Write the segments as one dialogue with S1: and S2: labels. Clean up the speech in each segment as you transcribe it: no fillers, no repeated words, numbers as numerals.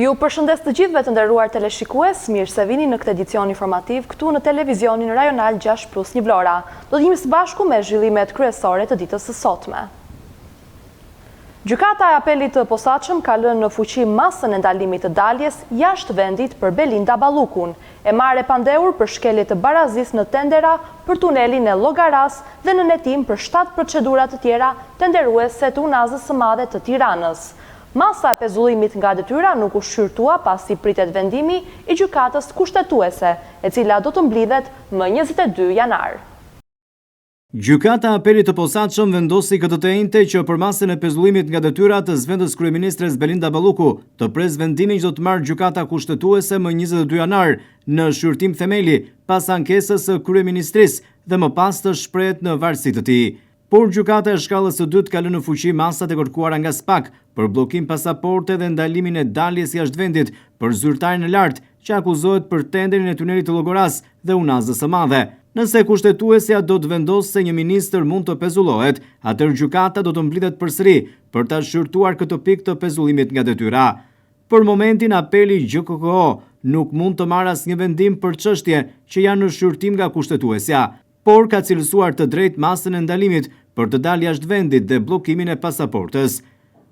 S1: Ju përshëndes të gjithëve të nderuar teleshikues, mirë se vini në këtë edicion informativ këtu në televizionin rajonal 6+1 Vlora. Do të jemi së bashku me zhvillimet kryesore të ditës së sotme. Gjykata e apelit të posaçëm ka lënë në fuqi masën e ndalimit të daljes jashtë vendit për Belinda Ballukun, e marrë pandehur për shkelje të barazisë në tendera për tunelin e Llogaras dhe në netim për 7 procedura të tjera tenderuese të Unazës së Madhe të Tiranës. Masa e pezullimit nga detyra nuk u shqyrtua pasi pritet vendimi i gjykatës kushtetuese, e cila do të mblidhet më 22 janar.
S2: Gjykata e apelit të posaçëm vendosi këtë të njëjtë që për masën e pezullimit nga detyra të zëvendës kryeministres Belinda Balluku të pres vendimin që do të marrë gjykata kushtetuese më 22 janar në shqyrtim themeli pas ankesës së kryeministrisë dhe më pas të shprehet në varësi të tij. Por gjykata e shkallës së dytë ka lënë në fuqi masat e kërkuara nga SPAK për bllokim pasaporte dhe ndalimin e daljes jashtë vendit për zyrtarin e lartë që akuzohet për tenderin e tunelit të Llogaras dhe Unazës së Madhe. Nëse kushtetuesja do të vendosë se një ministër mund të pezullohet, atëherë gjykata do të mblidhet përsëri për ta shqyrtuar këtë pikë të pezullimit nga detyra. Për momentin apeli GKKO nuk mund të marrë asnjë vendim për çështje që janë në shqyrtim nga kushtetuesja, por ka cilësuar të drejtë masën e ndalimit për të dalë jashtë vendit dhe bllokimin e pasaportës.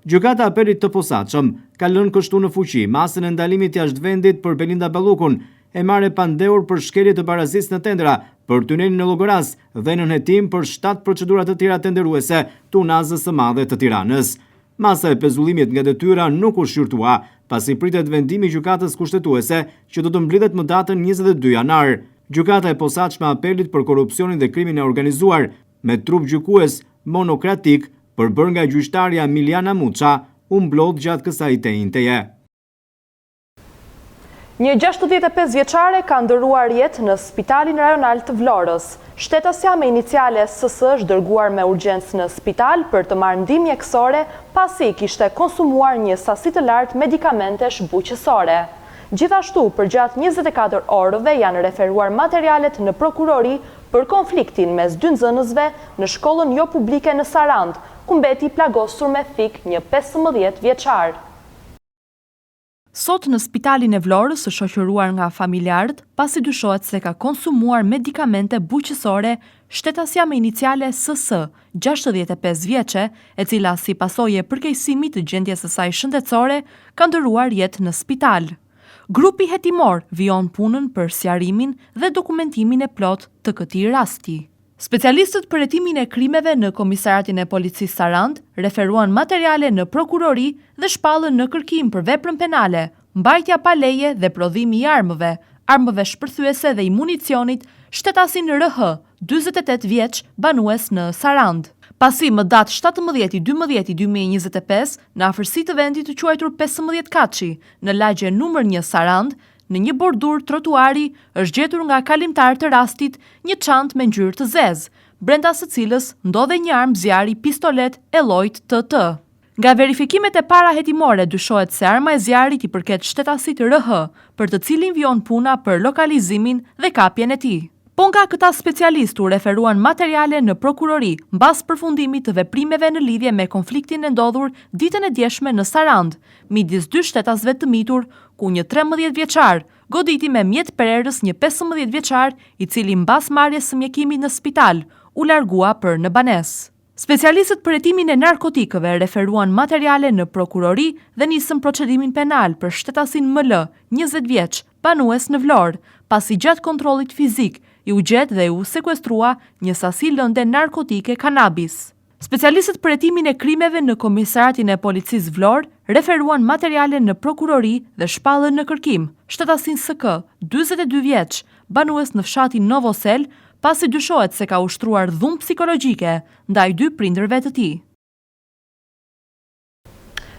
S2: Gjykata e apelit të posaçëm ka lënë kështu në fuqi masën e ndalimit jashtë vendit për Belinda Ballukun, e marrë pandehur për shkelje të barazisë në tendera për tunelin e Llogaras dhe në hetim për 7 procedura të tjera tenderuese të Unazës së Madhe të Tiranës. Masa e pezullimit nga detyra nuk u shqyrtua, pasi pritet vendimi i gjykatës kushtetuese që do të mblidhet më datën 22 janar. Gjykata e posaçme e apelit për korrupsionin dhe krimin e organizuar me trup gjykues monokratik përbërë nga gjyqtarja Miliana Muça u mblodh gjatë kësaj tenteje.
S1: Një 65 vjeçare ka ndëruar jetë në Spitalin Rajonal të Vlorës. Shtetësja me iniciale SS është dërguar me urgjencë në spital për të marrë ndihmë mjekësore pasi kishte konsumuar një sasi të lartë medikamentesh buqësore. Gjithashtu, për gjatë 24 orëve janë referuar materialet në prokurori për konfliktin mes dy nxënësve në shkollën jo publike në Sarand, ku mbeti plagosur me fik një 15 vjeçar.
S3: Sot në Spitalin e Vlorës është shoqëruar nga familjarët pasi dyshohet se ka konsumuar medikamente buqësore shtetësja me iniciale SS, 65 vjeçe, e cila si pasojë e përkeqësimit të gjendjes së saj shëndetësore ka ndëruar jetë në spital. Grupi hetimor vijon punën për sqarimin dhe dokumentimin e plot të këtij rasti. Specialistët për hetimin e krimeve në Komisariatin e Policisë Sarand referuan materiale në prokurori dhe shpallën në kërkim për veprën penale, mbajtja pa leje dhe prodhimi i armëve shpërthyese dhe i municionit shtetasin RH, 48 vjeç, banues në Sarand. Pasi më datë 17/12/2025, në afërsi të vendit të quajtur 15 Kaçi, në lagje numër 1 Sarand, në një bordur trotuari është gjetur nga kalimtar të rastit një çantë me ngjyrë të zezë, brenda së cilës ndodhe një armë zjarri pistolet Lloyd TT. Nga verifikimet e para hetimore dyshohet se arma e zjarrit i përket shtetasit RH, për të cilin vijon puna për lokalizimin dhe kapjen e tij. Po nga këta specialist u referuan materiale në prokurori mbas përfundimit të veprimeve në lidhje me konfliktin e ndodhur ditën e djeshme në Sarand, midis dy shtetasve të mitur, ku një 13 vjeçar goditi me mjet prerës një 15 vjeçar, i cili mbas marrjes së mjekimit në spital u largua për në banesë. Specialistët për hetimin e narkotikëve referuan materiale në prokurori dhe nisën procedimin penal për shtetasin ML, 20 vjeç, banues në Vlorë, pasi gjatë kontrollit fizik i u gjet dhe u sekuestrua një sasi lënde narkotike kanabis. Specialistët për hetimin e krimeve në Komisariatin e Policisë Vlorë referuan materiale në prokurori dhe shpallën në kërkim shtetasin SK, 42 vjeç, banues në fshatin Novosel, pasi dyshohet se ka ushtruar dhunë psikologjike ndaj dy prindërve të tij.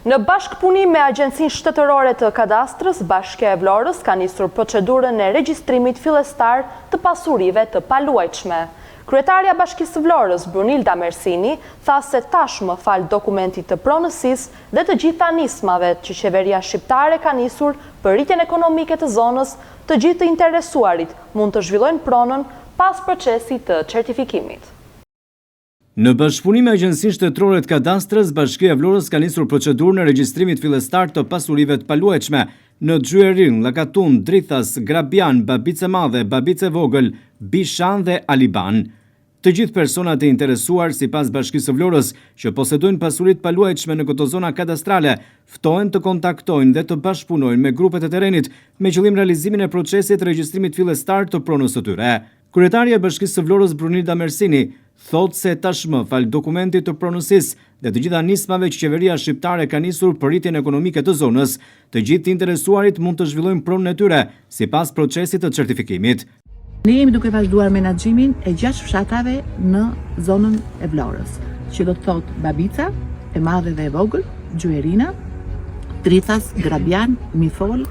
S1: Në bashkëpunim me Agjencinë Shtetërore të Kadastrës, Bashkia e Vlorës ka nisur procedurën e regjistrimit fillestar të pasurive të paluajtshme. Kryetarja Bashkisë së Vlorës, Brunilda Mersini, tha se tashmë fal dokumentit të pronësisë dhe të gjitha nismave që qeveria shqiptare ka nisur për rritjen ekonomike të zonës, të gjithë të interesuarit mund të zhvillojnë pronën pas procesit të certifikimit.
S2: Në bashkëpunim me Agjencinë Shtetërore të Kadastrës, Bashkia e Vlorës ka nisur procedurën e regjistrimit fillestar të pasurive të paluajtshme në Gjyerin, Llakatun, Drithas, Grabian, Babice Madhe, Babice Vogël, Bishan dhe Aliban. Të gjithë personat e interesuar sipas Bashkisë së Vlorës që posedojnë pasuritë paluajtshme në këto zona kadastrale, ftohen të kontaktojnë dhe të bashkëpunojnë me grupet e terrenit me qëllim realizimin e procesit regjistrimit fillestar të pronës së tyre. Kryetaria e Bashkisë së Vlorës Brunilda Mersini thotë se tashmë fal dokumentit të pronësisë dhe të gjitha nismave që qeveria shqiptare ka nisur për rritjen ekonomike të zonës, të gjithë të interesuarit mund të zhvillojnë pronën e tyre sipas procesit të certifikimit.
S4: Ne jemi duke vazhduar menaxhimin e 6 fshatave në zonën e Vlorës, që do të thotë Babica, e Madhe dhe e Vogël, Gjuerina, Drithas, Grabian, Mifol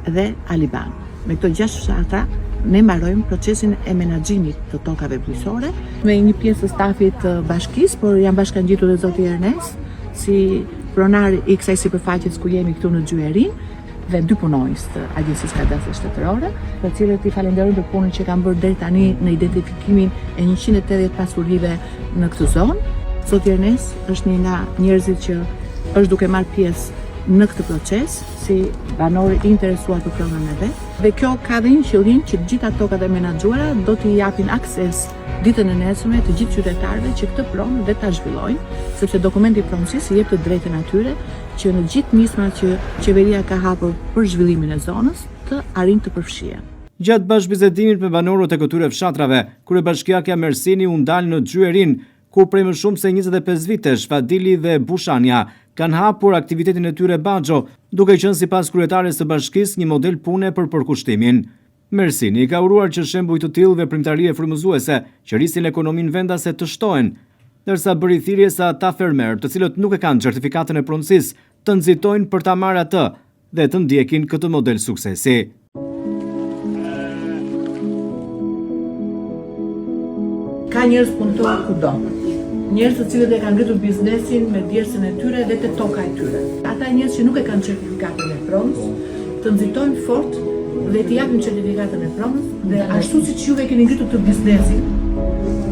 S4: dhe Aliban. Me këto 6 fshatra ne mbarojmë procesin e menaxhimit të tokave bujqësore me një pjesë të stafit të bashkisë, por janë bashkangjitur dhe zoti Ernest si pronar i kësaj sipërfaqes ku jemi këtu në Gjyerin dhe 2 punonjës të Agjencisë Kadastrit Shtetëror, të cilët i falenderojmë për punën që kanë bërë deri tani në identifikimin e 180 pasurive në këtë zonë. Zoti Ernest është një nga njerëzit që është duke marrë pjesë në këtë proces si banor i interesuar për pronën e vet. Dhe kjo ka dhe një qëllim që të gjitha tokat e menaxhuara do t'i japin akses ditën e nesërme të gjithë qytetarëve që këtë pronë dhe ta zhvillojnë, sepse dokumenti i pronësisë jep të drejtën atyre që në gjithë nismat që qeveria ka hapur për zhvillimin e zonës të arrijnë të përfshihen.
S2: Gjatë bashkëbisedimit me banorët e këtyre fshatrave, kryebashkiakja Mersini u ndal në Gjyerin, ku prej më shumë se 25 vitesh Fadili dhe Bushania kanë hapur aktivitetin e tyre Baxho, duke qenë sipas kryetares së bashkisë një model pune për përkushtimin. Mersini ka uruar që shembuj të tillë veprimtarie frymëzuese që rrisin ekonominë vendase të shtohen, ndërsa bëri thirrje sa ata fermerë, të cilët nuk e kanë certifikatën e pronësisë, të nxitojnë për ta marrë atë dhe të ndjekin këtë model suksesi.
S4: Ka njerëz punëtor kudo. Njerëz të cilët e kanë ngritur biznesin me djersën e tyre dhe te toka e tyre. Ata njerëz që nuk e kanë certifikatën e pronës, të nxitojnë fort dhe t'i japim certifikatën e pronës dhe ashtu siç juve keni ngritur të biznesin,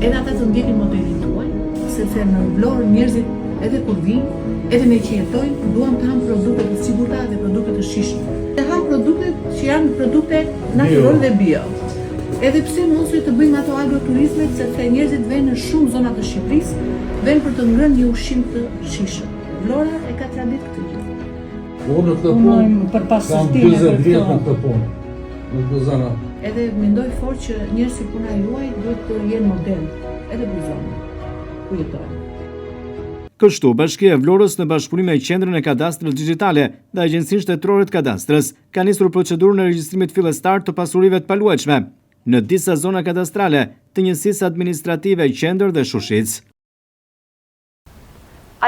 S4: edhe ata të ndjekin modelin tuaj, sepse në Vlorë njerëzit edhe kur vinë, edhe ne që jetojnë, duam të hanë produkte të sigurta dhe produkte të shijshme. Të hanë produkte që janë produkte natyrore dhe bio. Edhe pse mos të bëjmë ato agroturizmet, sepse njerëzit vënë në shumë zona të Shqipërisë, vënë për të ngrënë një ushqim të shijshëm. Vlora e ka tradit këtë gjë.
S5: Unë këtë punë, kam 20 vjetë në këtë punë, në këtë zona.
S4: Edhe mendoj fort që njerëz si puna juaj duhet të jenë model, edhe për zonën ku jetojnë.
S2: Kështu, Bashkia e Vlorës në bashkëpunim me Qendrën e Kadastrës Digjitale dhe Agjencinë Shtetërore të Kadastrës ka nisur procedurën e regjistrimit fillestar të pasurive të paluajtshme në disa zona kadastrale të njësisë administrative Qendër dhe Shushicë.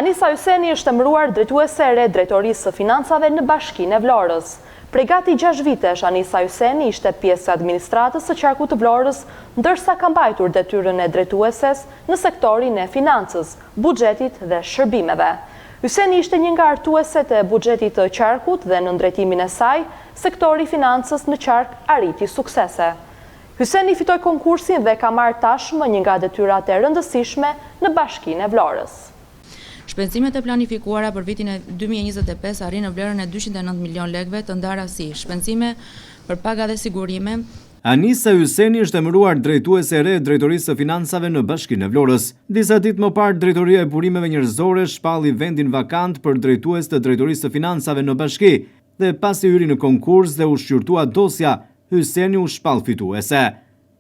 S1: Anisa Hyseni është emëruar drejtuese e re Drejtorisë së Financave në Bashkinë e Vlorës. Prej gati 6 vitesh, Anisa Hyseni ishte pjesë e administratës së qarkut të Vlorës, ndërsa ka mbajtur detyrën e drejtueses në sektorin e financës, buxhetit dhe shërbimeve. Hyseni ishte një nga artueset e buxhetit të qarkut dhe në ndrejtimin e saj, sektori financës në qark arriti suksese. Hyseni fitoi konkursin dhe ka marrë tashmë një nga detyrat e rëndësishme në Bashkinë e Vlorës.
S6: Shpenzimet e planifikuara për vitin e 2025 arrin në vlerën e 209 milion lekëve të ndarë si shpenzime për paga dhe sigurime.
S2: Anisa Hyseni është emëruar drejtuese e re e Drejtorisë së Financave në Bashkinë e Vlorës. Disa ditë më parë, Drejtoria e Burimeve Njerëzore shpalli vendin vakant për drejtues të Drejtorisë së Financave në Bashki dhe pasi hyri në konkurs dhe u shqyrtua dosja, Hyseni u shpall fituese.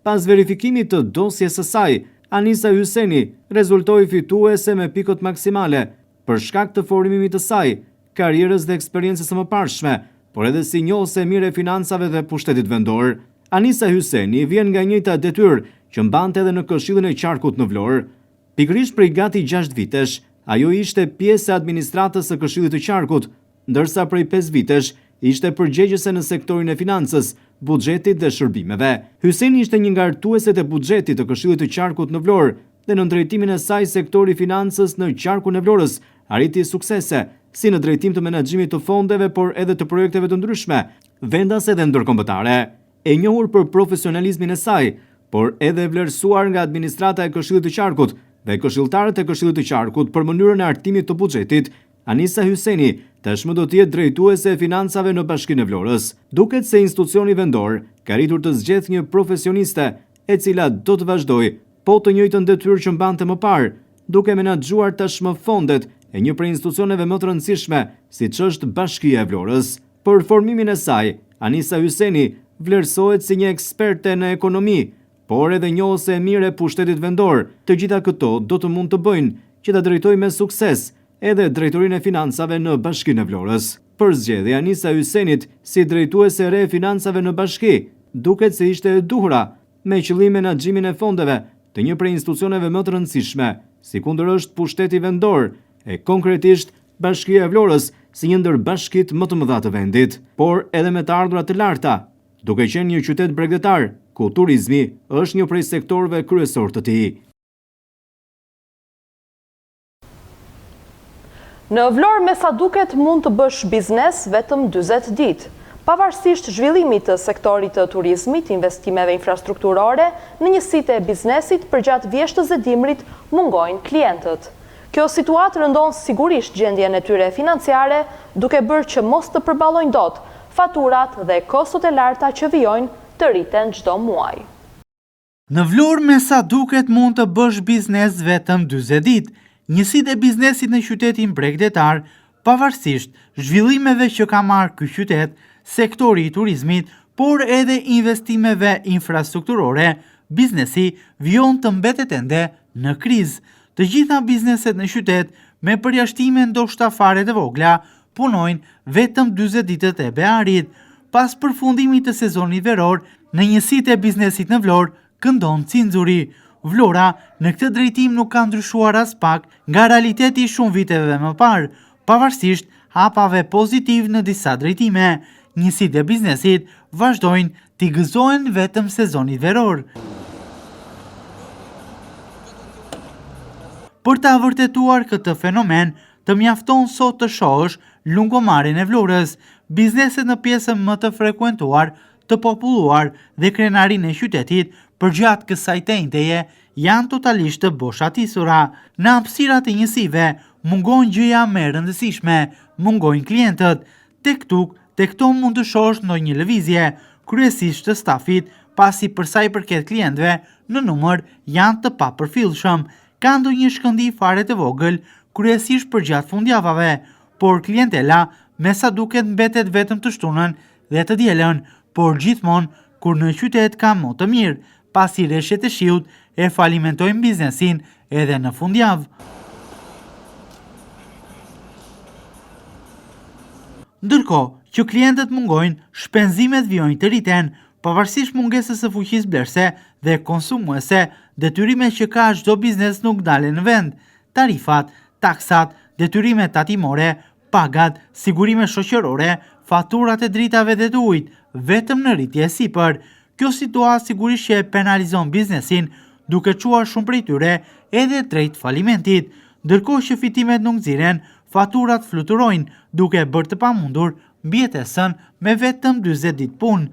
S2: Pas verifikimit të dosjes së saj, Anisa Hyseni rezultoi fituese me pikët maksimale për shkak të formimit të saj, karrierës dhe eksperiencës së mëparshme, por edhe si njohëse mirë e financave dhe pushtetit vendor. Anisa Hyseni vjen nga njëjta detyrë që mbante edhe në Këshillin e Qarkut në Vlorë. Pikërisht prej gati 6 vitesh, ajo ishte pjesë e administratës së Këshillit të Qarkut, ndërsa prej 5 vitesh ishte përgjegjëse në sektorin e financës, buxhetit dhe shërbimeve. Hyseni ishte një nga artueset e buxhetit të Këshillit të Qarkut në Vlorë dhe në drejtimin e saj sektori financës në Qarkun e Vlorës arriti suksese, si në drejtim të menaxhimit të fondeve, por edhe të projekteve të ndryshme, vendase dhe ndërkombëtare. E njohur për profesionalizmin e saj, por edhe vlerësuar nga administrata e Këshillit të Qarkut dhe këshilltarët e Këshillit të Qarkut për mënyrën e artimit të buxhetit, Anisa Hyseni tashmë do të jetë drejtuese e financave në Bashkinë e Vlorës. Duket se institucioni vendor ka arritur të zgjedhë një profesioniste e cila do të vazhdojë po të njëjtën detyrë që mbante më parë, duke menaxhuar tashmë fondet e një prej institucioneve më të rëndësishme, siç është Bashkia e Vlorës. Për formimin e saj, Anisa Hyseni vlerësohet si një eksperte në ekonomi, por edhe njohëse e mirë e pushtetit vendor. Të gjitha këto do të mund të bëjnë që ta drejtojë me sukses edhe drejtorinë e financave në Bashkinë e Vlorës. Për zgjedhja e Anisa Hysenit si drejtuese e re e financave në bashki, duket se ishte e duhura me qëllim menaxhimin e fondeve të një prej institucioneve më të rëndësishme, sikundër është pushteti vendor e konkretisht Bashkia e Vlorës si një ndër bashkitë më të mëdha të vendit, por edhe me të ardhurat të larta, duke qenë një qytet bregdetar, ku turizmi është një prej sektorëve kryesor të tij.
S1: Në Vlorë me sa duket mund të bësh biznes vetëm 40 ditë. Pavarësisht zhvillimit të sektorit të turizmit, investimeve infrastrukturore, në njësitë e biznesit përgjatë vjeshtës e dimrit mungojnë klientët. Kjo situatë rëndon sigurisht gjendjen e tyre financiare, duke bërë që mos të përballojnë dot faturat dhe kostot e larta që vijojnë të rriten çdo muaj.
S7: Në Vlorë me sa duket mund të bësh biznes vetëm 40 ditë. Njësitë e biznesit në qytetin bregdetar, pavarësisht zhvillimeve që ka marrë ky qytet, sektori i turizmit, por edhe investimeve infrastrukturore, biznesi vijon të mbetet ende në krizë. Të gjitha bizneset në qytet, me përjashtime ndoshta fare të vogla, punojnë vetëm 40 ditët e bearit. Pas përfundimit të sezonit veror, në njësitë e biznesit në Vlorë, këndon cinxuri. Vlora në këtë drejtim nuk ka ndryshuar as pak nga realiteti shumë viteve më parë, pavarësisht hapave pozitiv në disa drejtime. Njësitë e biznesit vazhdojnë t'i gëzojnë vetëm sezonit veror. Për ta vërtetuar këtë fenomen, të mjafton sot të shohësh lungomarin e Vlorës, bizneset në pjesën më të frekuentuar, të populluar dhe krenarin e qytetit përgjatë kësaj tenteje janë totalisht të boshatisura. Në hapësirat e njësive mungojnë gjëja më e rëndësishme, mungojnë klientët. Tek këto mund të shohësh ndonjë lëvizje, kryesisht të stafit, pasi për sa i përket klientëve në numër janë të papërfillshëm. Ka ndonjë shkëndi fare të vogël, kryesisht përgjatë fundjavave, por klientela me sa duket mbetet vetëm të shtunën dhe të dielën, por gjithmonë kur në qytet ka më të mirë, pasi rreshtet e shiut e falimentojnë biznesin edhe në fundjavë. Ndërkohë që klientët mungojnë, shpenzimet vijojnë të rriten, pavarësisht mungesës së fuqisë blerëse dhe konsumuese, detyrimet që ka çdo biznes nuk dalen në vend. Tarifat, taksat, detyrimet tatimore, pagat, sigurime shoqërore, faturat e dritave dhe të ujit, vetëm në rritje sipër. Kjo situatë sigurisht që e penalizon biznesin, duke çuar shumë prej tyre edhe drejt falimentit, ndërkohë që fitimet nuk nxiren, faturat fluturojnë, duke bërë të pamundur mbijetesën me vetëm 40 ditë punë.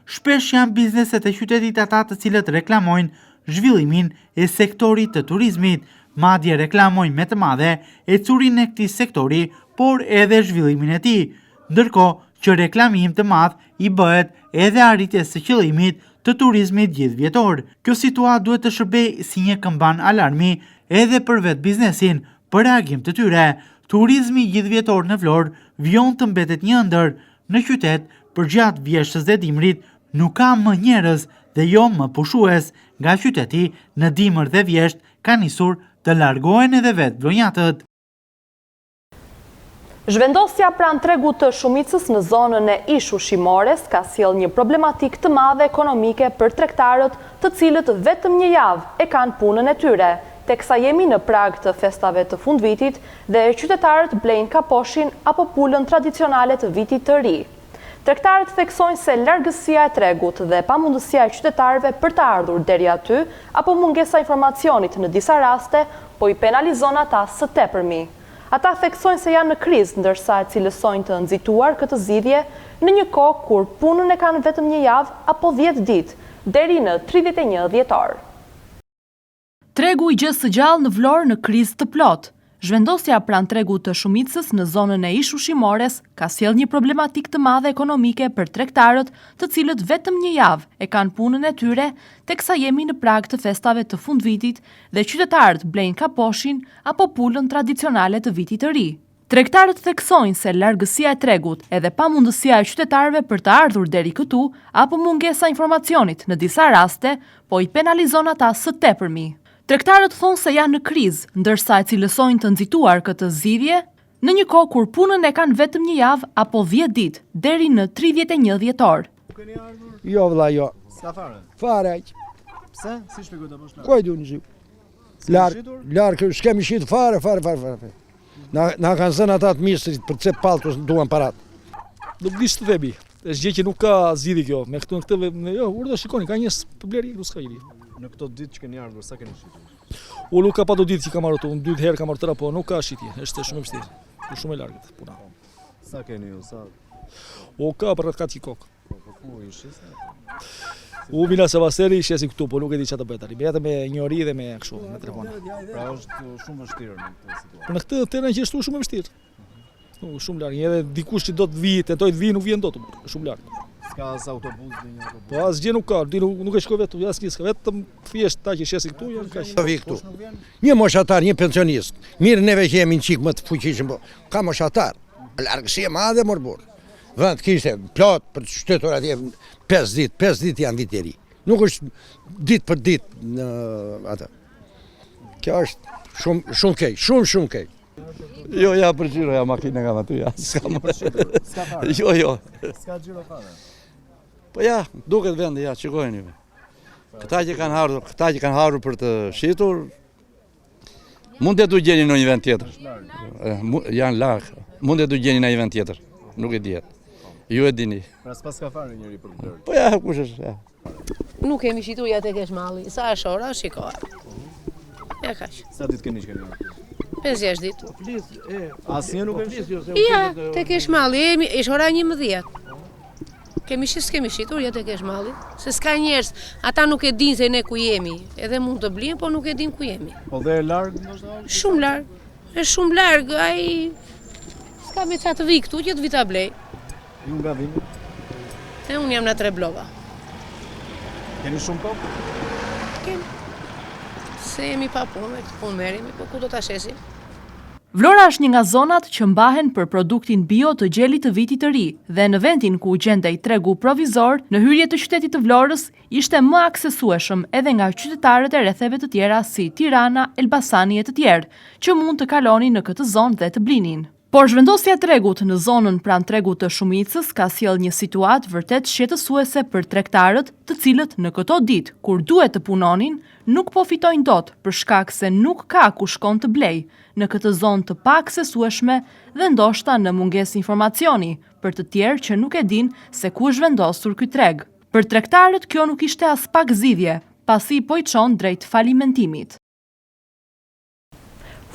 S7: Shpesh janë bizneset e qytetit ata të cilët reklamojnë zhvillimin e sektorit të turizmit, madje reklamojnë me të madhe ecurinë e këtij sektori, por edhe zhvillimin e tij, ndërkohë që reklamim të madh i bëhet edhe arritjes së qëllimit të turizmit gjithvjetor. Kjo situatë duhet të shërbejë si një këmban alarmi edhe për vetë biznesin, për reagim të tyre. Turizmi gjithvjetor në Vlorë vijon të mbetet një ëndër. Në qytet, përgjatë vjeshtës dhe dimrit, nuk ka më njerëz dhe jo më pushues. Nga qyteti, në dimër dhe vjesht, ka nisur të largohen edhe vetë vlonjatët.
S1: Zhvendosja pranë tregut të shumicës në zonën e ish ushqimores ka sjellë një problematik të madhe ekonomike për tregtarët, të cilët vetëm një javë e kanë punën e tyre, teksa jemi në prag të festave të fundvitit dhe qytetarët blejnë kaposhin apo pulën tradicionale të vitit të ri. Tregtarët theksojnë se largësia e tregut dhe pamundësia e qytetarëve për të ardhur deri aty apo mungesa informacionit në disa raste po i penalizon ata së tepërmi. Ata theksojnë se janë në krizë, ndërsa cilësojnë të nxituar këtë zgjidhje në një kohë kur punën e kanë vetëm një javë apo 10 ditë, deri në 31 dhjetor.
S3: Tregu i gjesë së gjallë në Vlorë në krizë të plotë. Zhvendosja pranë tregut të Shumicës në zonën e ish ushqimores ka sjell një problematik të madhe ekonomike për tregtarët, të cilët vetëm një javë e kanë punën e tyre, teksa jemi në prag të festave të fundvitit dhe qytetarët blejnë kaposhin apo pulën tradicionale të vitit të ri. Tregtarët theksojnë se largësia e tregut edhe pamundësia e qytetarëve për të ardhur deri këtu apo mungesa informacionit në disa raste po i penalizon ata së tepërmi. Tregtarët thonë se janë në krizë, ndërsa e cilësojnë të nxituar këtë zgjidhje në një kohë kur punën e kanë vetëm një javë apo 10 ditë deri në 31 dhjetor.
S8: Jo vëlla, jo.
S2: S'ka fare.
S8: Fare.
S2: Pse? Si shpjegoj ta bësh?
S8: Ku e du në zhju? Larg, s'kemi shit fare. Na kanë zënë ata të mistrit për çep palltos duan parat.
S9: Nuk di të thebi. Është gjë që nuk ka zgjidhje kjo. Me këtë jo, urdhë shikoni, ka një problem nuk ska gjë.
S2: Në këto ditë që keni ardhur, sa keni shitur?
S9: U nuk ka pa do ditë që kam marrë, unë 2 herë kam marrë tëra, po nuk ka shitje, është shumë e vështirë, është shumë e largët puna.
S2: Sa keni ju, sa?
S9: O ka për atë katë kokë.
S2: Po ku i shis?
S9: U mina se vaseri shesi këtu, po nuk e di çfarë të bëj tani. Vetëm me njëri dhe me kështu, me telefon.
S2: Pra është shumë vështirë në këtë situatë.
S9: Po në këtë terren që është shumë e vështirë. Shumë larg, edhe dikush që do të vijë, tentoj të vijë, nuk vjen dot, shumë larg.
S2: Ska as autobus dhe një autobus.
S9: Po asgjë nuk ka, nuk e shkoj vetë, asnjë s'ka, vetëm thjesht ta që shesi këtu janë kaq.
S8: Do vi këtu. Një moshatar, një pensionist. Mirë neve që jemi në çik më të fuqishëm, po ka moshatar. Largësi e madhe morbur. Vend kishte plot për shtetur atje 5 ditë janë vit i ri. Nuk është ditë për ditë në atë. Kjo është shumë keq, shumë keq.
S5: Jo, ja për gjiro, ja makina kam aty, ja.
S2: S'ka fare.
S5: Jo.
S2: S'ka gjiro fare.
S5: Po ja, duket vendi, ja, qikojnë juve. Këta që kanë harur për të shitur, mund të du gjeni në një vend tjetër. Janë largë, mund të du gjeni në një vend tjetër, nuk e djetë. Ju e dini.
S2: Pra s'pas ka fare njëri për blerë.
S5: Po ja, kush është, ja.
S10: Nuk kemi shitur ja tek Keshmalli, sa është ora, shikohet. Ja kaq.
S2: Sa ditë keni që keni ardhur?
S10: 5-6 ditë.
S2: Asnjë nuk e shitur?
S10: Ja, tek Keshmalli, është ora 11. Kemi shitur ja tek Keshmalli, se s'ka njerëz, ata nuk e dinë se ne ku jemi, edhe mund të blinë, po nuk e dinë ku jemi.
S2: Po dhe e largë ndoshta?
S10: Shumë larg, është shumë larg, ai s'ka me çfarë të vi këtu që të vi ta blej.
S2: Ju nga vini?
S10: Unë jam në Trebllova.
S2: Keni shumë kohë?
S10: Kemi. Se jemi pa punë, punë merremi, po ku do ta shesim?
S3: Vlora është një nga zonat që mbahen për produktin bio të gjelit të vitit të ri dhe në vendin ku u gjendej tregu provizor në hyrje të qytetit të Vlorës ishte më aksesueshëm edhe nga qytetarët e rretheve të tjera si Tirana, Elbasani e të tjerë, që mund të kalonin në këtë zonë dhe të blinin. Por zhvendosja e tregut në zonën pranë tregut të Shumicës ka sjell një situatë vërtet shqetësuese për tregtarët, të cilët në këto ditë kur duhet të punonin, nuk po fitojnë dot për shkak se nuk ka ku shkon të blej në këtë zonë të paaksesueshme dhe ndoshta në mungesë informacioni për të tjerë që nuk e dinë se ku është vendosur ky treg. Për tregtarët kjo nuk ishte as pak zgjidhje, pasi po i çon drejt falimentimit.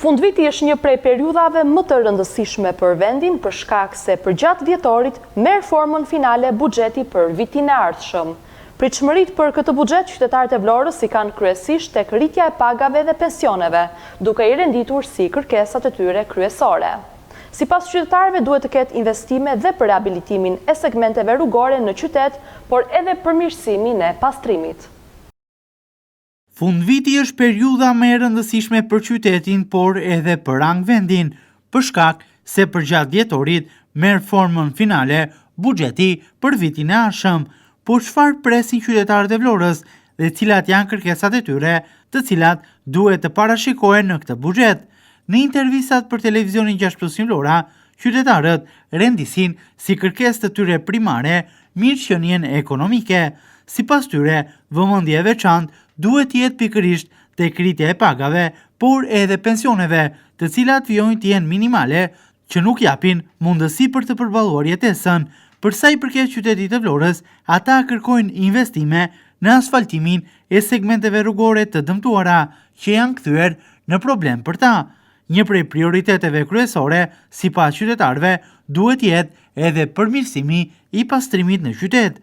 S1: Fundviti është një prej periudhave më të rëndësishme për vendin për shkak se përgjatë vjetorit merr formën finale buxheti për vitin e ardhshëm. Pritshmëritë për këtë buxhet qytetarët e Vlorës i kanë kryesisht tek rritja e pagave dhe pensioneve, duke i renditur si kërkesat e tyre kryesore. Sipas qytetarëve duhet të ketë investime dhe për rehabilitimin e segmenteve rrugore në qytet, por edhe përmirësimin e pastrimit.
S7: Fundviti është periudha më e rëndësishme për qytetin, por edhe për rang vendin, për shkak se përgjatë vjetorit merr formën finale buxheti për vitin e ardhshëm. Po çfarë presin qytetarët e Vlorës dhe cilat janë kërkesat e tyre, të cilat duhet të parashikohen në këtë buxhet? Në intervistat për televizionin 6+ Vlora, qytetarët rendisin si kërkesë të tyre primare mirëqenien ekonomike. Sipas tyre, vëmendje e veçantë duhet jetë pikërisht tek rritja e pagave, por edhe pensioneve, të cilat vijojnë të jenë minimale, që nuk japin mundësi për të përballuar jetesën. Për sa i përket qytetit të Vlorës, ata kërkojnë investime në asfaltimin e segmenteve rrugore të dëmtuara, që janë kthyer në problem për ta. Një prej prioriteteve kryesore, sipas qytetarëve, duhet jetë edhe përmirësimi i pastrimit në qytet.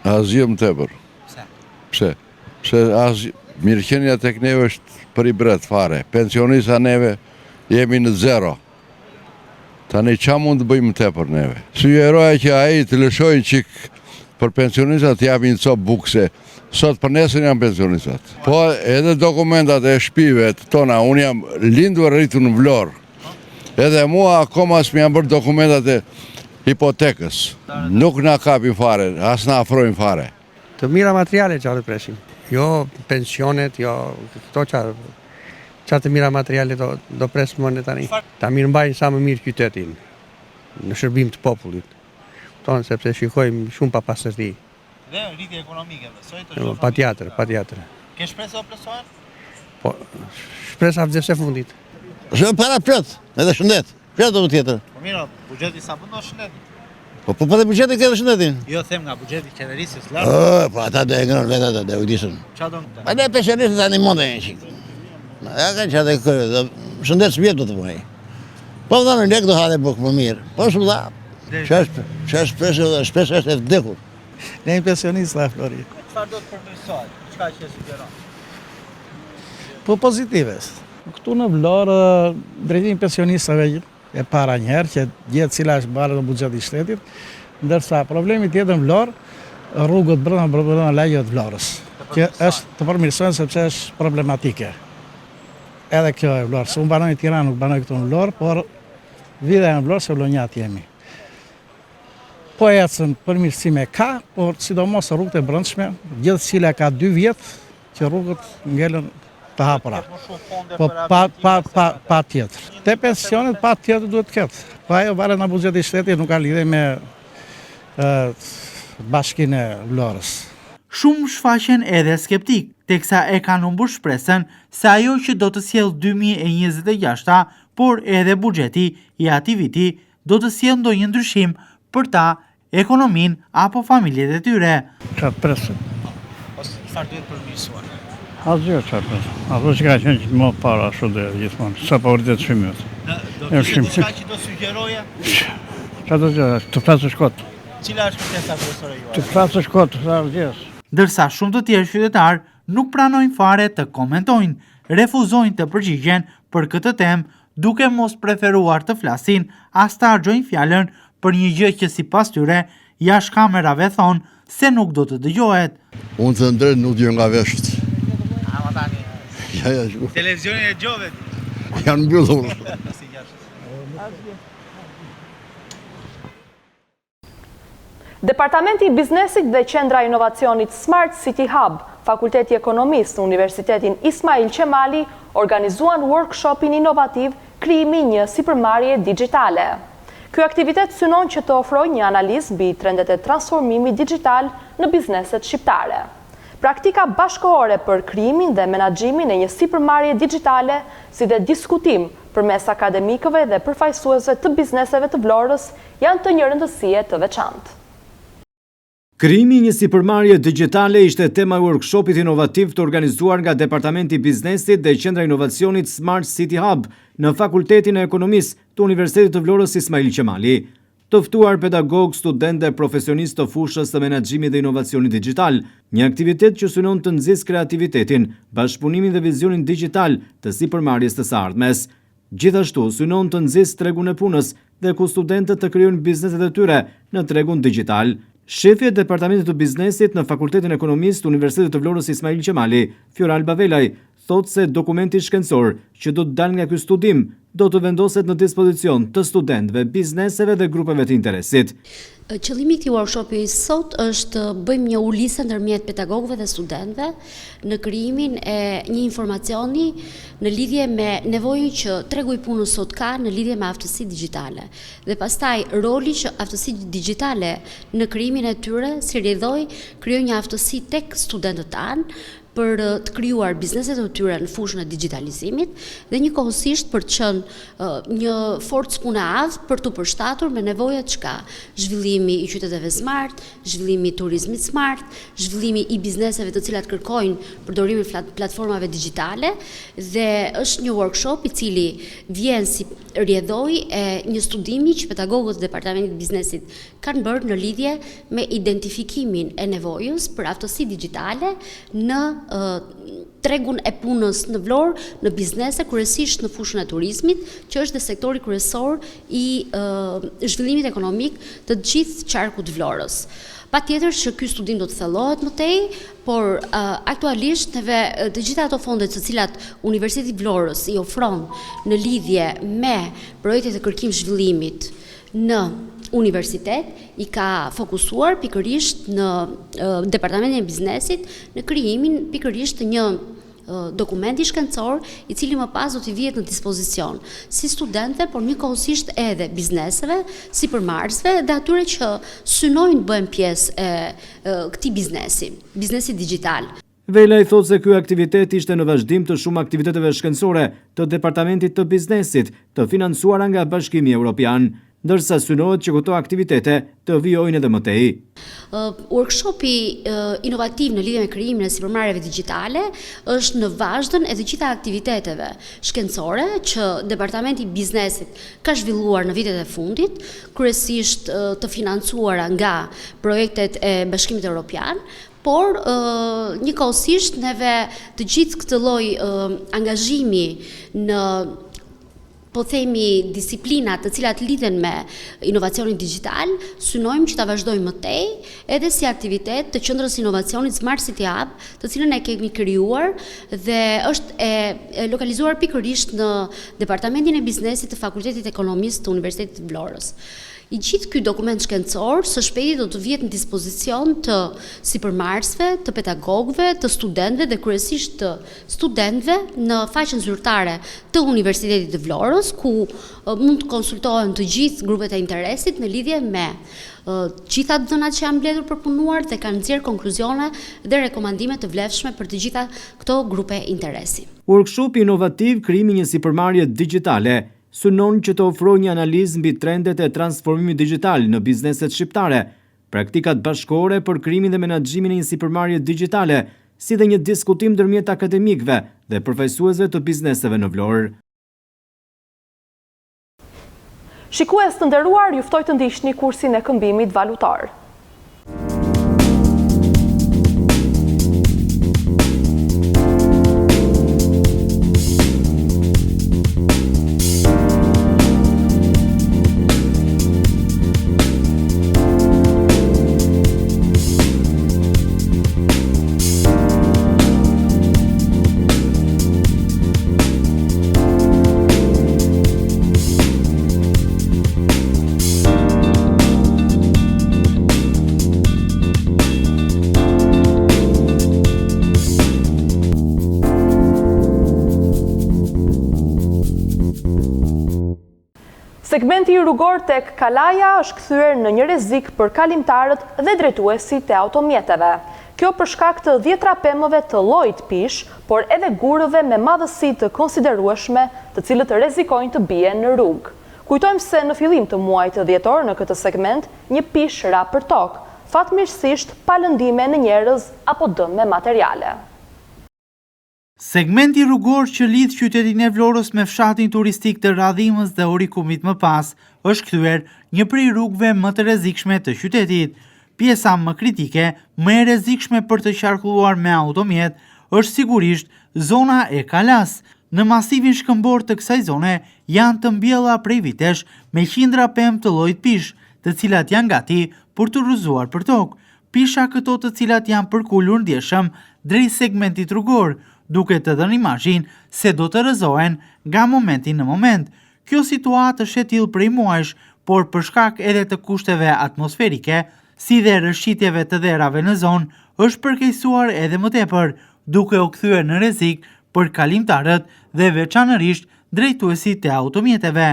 S11: Asgjë më tepër. Pse? Se
S5: Mirëqenia tek neve është për i bret fare. Pensionista neve jemi në zero. Tani qa mund të bëjmë tepër neve? Sugjeroja që ai të lëshojnë qik për pensionistat të japin copë bukse. Sot për nesër janë pensionistat. Po edhe dokumentat e shtëpive të tona, unë jam lindur rritur në Vlorë. Edhe mua akoma s'mi janë bërë dokumentat e hipotekës. Nuk na kapin fare, as na afrojnë fare.
S11: Të mira materiale që të presim. Jo pensionet, jo këto që të mira materiale do presim më në tani. Ta mirë mbajnë sa më mirë qytetin në shërbim të popullit. Tonë sepse shikojmë shumë pa pasërti.
S7: Dhe rritje ekonomike, besoj të
S11: shohë. Patjetër.
S7: Ke shpresë o plësohen?
S11: Po, shpresa vëzëse fundit.
S8: Shë para plët, edhe shëndet. Plët do tjetër.
S7: Po mira, buxheti sa bëndo shëndet?
S8: Po dhe buxheti ke dhe shëndetin?
S7: Jo, them nga buxheti qeverisës lartë.
S8: Po ata dhe e ngërën vetë dhe ujdisën.
S7: Qa do në?
S8: Pa dhe pensionistët tani mund e një qikë. Ja ka që atë kërë, shëndet së vjetë do të mëj. Po më dhe në lek do hale bukë më mirë. Po shumë dha, që shpesh është e vdekur.
S11: Ne i pensionistë la Flori.
S7: Qëfar do të përmirësohet? Qëka që e sugjeron?
S11: Po pozitives. Këtu në Vlorë, drejtimi pensionistëve e para njerë, që gjithë cila është barë në buxheti shtetit, ndërsa problemi tjetër në Vlorë, rrugët brenda lagjet Vlorës, që është të përmirësohen sepse është problematike. Edhe kjo e Vlorë, se unë banoj në Tiranë, nuk banoj këtu në Vlorë, por vida e në Vlorë se Vlonjat jemi. Po ecën përmirësime ka, por sidomos rrugët e brendshme, gjithë cila ka 2 vjetë që rrugët ngelen të hapura. Po pa tjetër. Te pensionet pa tjetër duhet të ketë. Po ajo varet nga buxheti i shtetit, nuk ka lidhje me bashkinë e Vlorës.
S7: Shumë shfaqen edhe skeptik, teksa e kanë humbur shpresën se ajo që do të sjellë 2026, por edhe buxheti i atij viti do të sjellë ndonjë ndryshim për ta, ekonomin apo familjet e tyre.
S11: Qatë presën?
S7: Ose çfarë duhet përmirësuar?
S11: Asgjë qatë presën. Ato që ka qenë që më para shumë dhe gjithmonë, sa pa vërtet shimjët.
S7: Do të diçka që do sugjeroje?
S11: Qatë gjë, të flasë shkot.
S7: Cila është kërkesa kryesore juaj?
S11: Të flasë shkot, sa vërtet.
S7: Ndërsa shumë të tjerë qytetarë nuk pranojnë fare të komentojnë, refuzojnë të përgjigjen për këtë temë, duke mos preferuar të flasin as të harxojnë fjalën për një gjë që sipas tyre jashtë kamerave thonë se nuk do të dëgjohet.
S5: Unë të ndërë nuk djo nga veshët.
S7: Ama tani.
S5: Ja,
S7: Televizionin e gjove.
S5: Janë mbyllur.
S1: Departamenti i Biznesit dhe Qendra Inovacionit Smart City Hub, Fakulteti Ekonomisë në Universitetin Ismail Qemali, organizuan workshopin inovativ Krijimi një sipërmarrje digjitale. Ky aktivitet synon që të ofrojë një analizë mbi trendet e transformimit digjital në bizneset shqiptare. Praktika bashkëkohore për krijimin dhe menaxhimin e një sipërmarrje digjitale, si dhe diskutim përmes akademikëve dhe përfaqësuesve të bizneseve të Vlorës, janë të një rëndësie të veçantë.
S2: Krijimi i një sipërmarrje digjitale ishte tema e workshopit inovativ të organizuar nga Departamenti i Biznesit dhe Qendra Inovacionit Smart City Hub në Fakultetin e Ekonomisë të Universitetit të Vlorës Ismail Qemali. Të ftuar pedagog, student dhe profesionist të fushës së menaxhimit dhe inovacionit digjital, një aktivitet që synon të nxjisë kreativitetin, bashkëpunimin dhe vizionin digjital të sipërmarrjes të së ardhmes. Gjithashtu synon të nxjisë tregun e punës dhe ku studentët të krijojnë bizneset e tyre në tregun digjital. Shefi e Departamentit të Biznesit në Fakultetin e Ekonomisë të Universitetit të Vlorës Ismail Qemali, Fiora Albavelaj, thotë se dokumenti shkencor që do të dalë nga ky studim do të vendoset në dispozicion të studentëve, bizneseve dhe grupeve të interesit.
S12: Qëllimi i këtij workshopi sot është bëjmë një ulise ndërmjet pedagogëve dhe studentëve në krijimin e një informacioni në lidhje me nevojën që tregu i punës sot ka në lidhje me aftësitë digjitale. Dhe pastaj roli që aftësitë digjitale në krijimin e tyre si rrjedhoi krijojnë një aftësi tek studentët tanë për të krijuar bizneset e tyre në fushën e digitalizimit dhe njëkohësisht për të qenë një forcë pune adh për të përshtatur me nevojat që ka zhvillimi i qyteteve smart, zhvillimi i turizmit smart, zhvillimi i bizneseve të cilat kërkojnë përdorimin e platformave digjitale dhe është një workshop i cili vjen si rrjedhoi e një studimi që pedagogët e Departamentit të Biznesit kanë bërë në lidhje me identifikimin e nevojës për aftësi digjitale në tregun e punës në Vlorë, në biznese, kryesisht në fushën e turizmit, që është dhe sektori kryesor i zhvillimit ekonomik të gjithë qarkut Vlorës. Patjetër që ky studim do të thellohet më tej, por aktualisht neve të gjitha ato fondet të cilat Universiteti i Vlorës i ofron në lidhje me projektet e kërkim zhvillimit në universitet i ka fokusuar pikërisht në departamentin e biznesit në krijimin pikërisht të një dokumenti shkencor i cili më pas do t'i vihet në dispozicion si studentëve, por njëkohësisht edhe bizneseve, si përmarrësve dhe atyre që synojnë të bëhen pjesë e këtij biznesi digjital.
S2: Vela i thot se ky aktivitet ishte në vazhdim të shumë aktiviteteve shkencore të Departamentit të Biznesit të financuara nga Bashkimi Evropian, ndërsa synohet që këto aktivitete të vijojnë edhe më tej.
S12: Workshopi inovativ në lidhje me krijimin e sipërmarrjeve digjitale është në vazhdën e të gjitha aktiviteteve shkencore që Departamenti i Biznesit ka zhvilluar në vitet e fundit, kryesisht të financuara nga projektet e Bashkimit Evropian, por njëkohësisht neve të gjithë këtë lloj angazhimi në po themi disiplinat të cilat lidhen me inovacionin digjital, synojmë që ta vazhdojmë më tej, edhe si aktivitet të Qendrës Inovacionit Smart City Hub, të cilën e kemi krijuar dhe është e lokalizuar pikërisht në Departamentin e Biznesit të Fakultetit Ekonomisë të Universitetit të Vlorës. I gjithë ky dokument shkencor së shpejti do të vihet në dispozicion të sipërmarrësve, të pedagogëve, të studentëve dhe kryesisht të studentëve në faqen zyrtare të Universitetit të Vlorës, ku mund të konsultohen të gjithë grupet e interesit në lidhje me gjitha dhënat që janë mbledhur për punuar dhe kanë nxjerrë konkluzione dhe rekomandime të vlefshme për të gjitha këto grupe interesi.
S2: Workshop inovativ krijimi një sipërmarrje digjitale synon që të ofrojë një analizë mbi trendet e transformimit digjital në bizneset shqiptare, praktikat bashkëore për krijimin dhe menaxhimin e një sipërmarrje digjitale, si dhe një diskutim ndërmjet akademikëve dhe përfaqësuesve të bizneseve në Vlorë.
S1: Shikues të nderuar, ju ftoj të ndiqni kursin e këmbimit valutar. Segmenti rrugor tek Kalaja është kthyer në një rrezik për kalimtarët dhe drejtuesit e automjeteve. Kjo për shkak të 10 pemëve të llojit pish, por edhe gurëve me madhësi të konsiderueshme, të cilët rrezikojnë të bien në rrugë. Kujtojmë se në fillim të muajit dhjetor në këtë segment, një pish ra për tokë, fatmirësisht pa lëndime në njerëz apo dëm me materiale.
S7: Segmenti rrugor që lidh qytetin e Vlorës me fshatin turistik të Radhimës dhe Orikumit më pas, është kthyer një prej rrugëve më të rrezikshme të qytetit. Pjesa më kritike, më e rrezikshme për të qarkulluar me automjet, është sigurisht zona e Kalas. Në masivin shkëmbor të kësaj zone janë të mbjella prej vitesh me qindra pemë të llojit pish, të cilat janë gati për të rrëzuar për tokë. Pisha këto të cilat janë përkulur ndjeshëm drejt segmentit rrugor, duke të dhënë imazhin se do të rrëzohen nga momenti në moment. Kjo situatë është e tillë prej muajsh, por për shkak edhe të kushteve atmosferike, si dhe rrëshqitjeve të dherave në zonë, është përkeqësuar edhe më tepër, duke u kthyer në rrezik për kalimtarët dhe veçanërisht drejtuesit e automjeteve.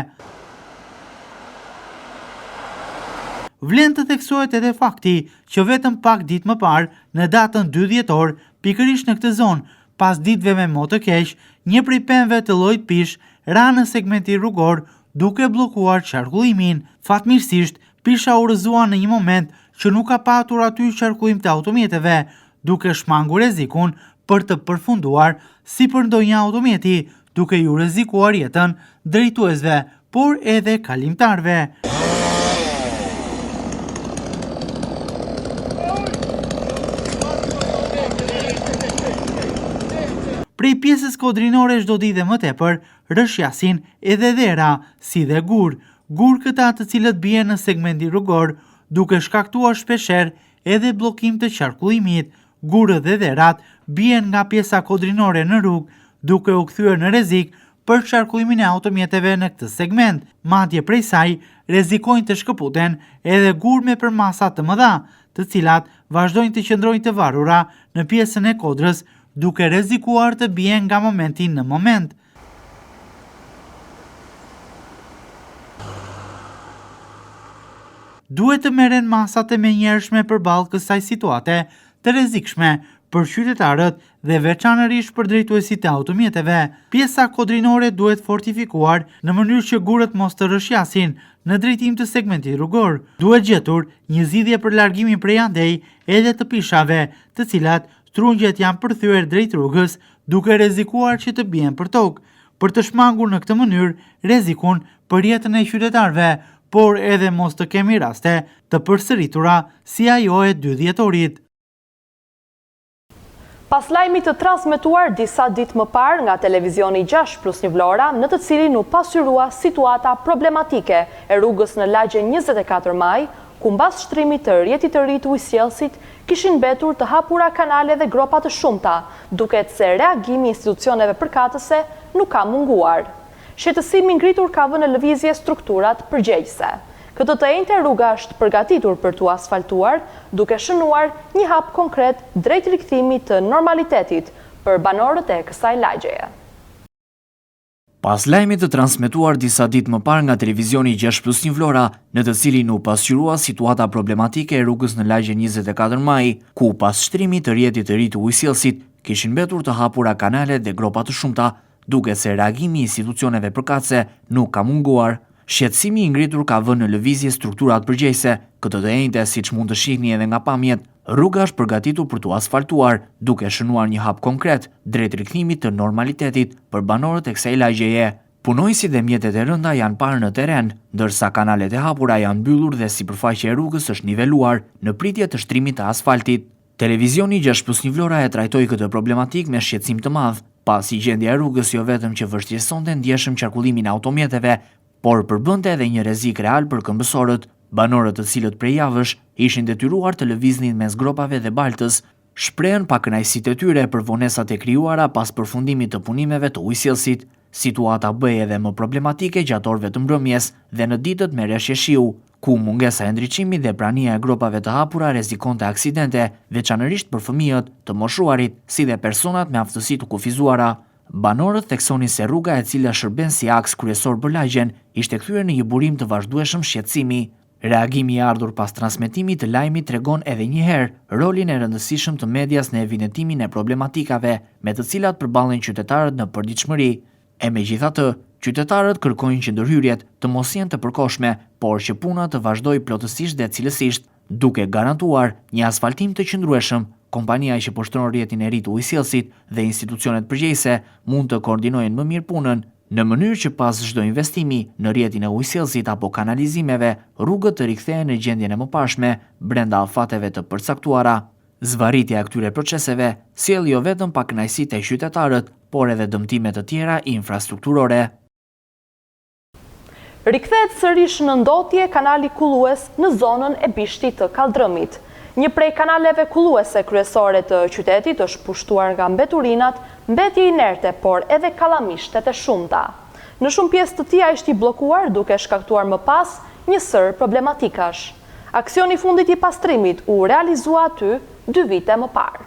S7: Vlen të theksohet edhe fakti që vetëm pak ditë më parë, në datën 2 dhjetor, pikërisht në këtë zonë, pas ditëve me mo të keq, një prej pemëve të llojit pish ra në segmenti rrugor duke bllokuar qarkullimin. Fatmirësisht, pisha u rrëzua në një moment që nuk ka patur aty qarkullim të automjeteve, duke shmangur rrezikun për të përfunduar si për ndonjë automjeti, duke ju rrezikuar jetën drejtuesve, por edhe kalimtarve. Prej pjesës kodrinore çdo ditë më tepër rrshjasin edhe dhera, si dhe gur këta të cilët bien në segmentin rrugor, duke shkaktuar shpeshherë edhe bllokim të qarkullimit. Gurët dhe dherat bien nga pjesa kodrinore në rrugë, duke u kthyer në rrezik për qarkullimin e automjeteve në këtë segment. Madje prej saj rrezikojnë të shkëputen edhe gur me përmasa të mëdha, të cilat vazhdojnë të qëndrojnë të varura në pjesën e kodrës, duke rrezikuar të bien nga momenti në moment. Duhet të merren masat e menjëhershme përballë kësaj situate të rrezikshme për qytetarët dhe veçanërisht për drejtuesit e automjeteve. Pjesa kodrinore duhet fortifikuar në mënyrë që gurët mos të rrshjasin në drejtim të segmentit rrugor. Duhet gjetur një zgjidhje për largimin prej andej edhe të pishave, të cilat trungjet janë përthyer drejt rrugës, duke rrezikuar që të bien për tokë, për të shmangur në këtë mënyrë rrezikun për jetën e qytetarëve, por edhe mos të kemi raste të përsëritura si ajo e 2 dhjetorit.
S1: Pas lajmit të transmetuar disa ditë më parë nga televizioni 6+1 Vlora, në të cilin u pasqyrua situata problematike e rrugës në lagjen 24 Maj, ku mbas shtrimit të rrjetit të ri të ujësjellësit kishin mbetur të hapura kanale dhe gropa të shumta, duket se reagimi i institucioneve përkatëse nuk ka munguar. Shqetësimi ngritur ka vënë në lëvizje strukturat përgjegjëse. Këtë të enjte rruga është përgatitur për t'u asfaltuar, duke shënuar një hap konkret drejt rikthimit të normalitetit për banorët e kësaj lagjeje.
S13: Pas lajmit të transmetuar disa ditë më parë nga televizioni 6+1 Vlora, në të cilin u pasqyrua situata problematike e rrugës në lagjen 24 Maj, ku pas shtrimit të rrjetit të ri të ujësjellësit kishin mbetur të hapura kanale dhe gropa të shumta, duke se reagimi i institucioneve përkatëse nuk ka munguar. Shqetësimi i ngritur ka vënë në lëvizje strukturat përgjegjëse. Këtë të enjte, siç mund të shihni edhe nga pamjet, rruga është përgatitur për t'u asfaltuar, duke shënuar një hap konkret drejt rikthimit të normalitetit për banorët e kësaj lagjeje. Punojësit dhe mjetet e rënda janë parë në teren, ndërsa kanalet e hapura janë mbyllur dhe sipërfaqja e rrugës është niveluar në pritje të shtrimit të asfaltit. Televizioni 6+1 Vlora e trajtoi këtë problematik me shqetësim të madh, pasi gjendja e rrugës jo vetëm që vështirësonte ndjeshëm qarkullimin e automjeteve, por përbënte edhe një rrezik real për këmbësorët. Banorët të cilët prej javësh ishin detyruar të lëviznin mes gropave dhe baltës, shprehen pa kënaqësitë e tyre për vonesat e krijuara pas përfundimit të punimeve të ujësjellësit. Situata bëhej edhe më problematike gjatë orëve të mbrëmjes dhe në ditët me rreshje shiu, ku mungesa e ndriçimit dhe prania e gropave të hapura rrezikonte aksidente, veçanërisht për fëmijët, të moshuarit, si dhe personat me aftësi të kufizuara. Banorët theksonin se rruga e cila shërben si aks kryesor për lagjen ishte kthyer në një burim të vazhdueshëm shqetësimi. Reagimi i ardhur pas transmetimit të lajmit tregon edhe një herë rolin e rëndësishëm të medias në evidentimin e problematikave me të cilat përballen qytetarët në përditshmëri. E megjithatë, qytetarët kërkojnë që ndërhyrjet të mos jenë të përkohshme, por që puna të vazhdojë plotësisht dhe cilësisht, duke garantuar një asfaltim të qëndrueshëm. Kompania që poshtron rrjetin e ri të ujësjellësit dhe institucionet përgjegjëse mund të koordinojnë më mirë punën, në mënyrë që pas çdo investimi në rrjetin e ujësjellësit apo kanalizimeve, rrugët të rikthehen në gjendjen e mëparshme brenda afateve të përcaktuara. Zvarritja e këtyre proceseve sjell jo vetëm pakënaqësi tek qytetarët, por edhe dëmtime të tjera infrastrukturore.
S1: Rikthehet sërish në ndotje kanali kullues në zonën e Bishtit të Kaldrëmit. Një prej kanaleve kulluese kryesore të qytetit është pushtuar nga mbeturinat, mbetje inerte, por edhe kallamishtet e shumta. Në shumë pjesë të tija ishte i bllokuar, duke shkaktuar më pas një sër problematikash. Aksioni fundit i pastrimit u realizua aty 2 vite më parë.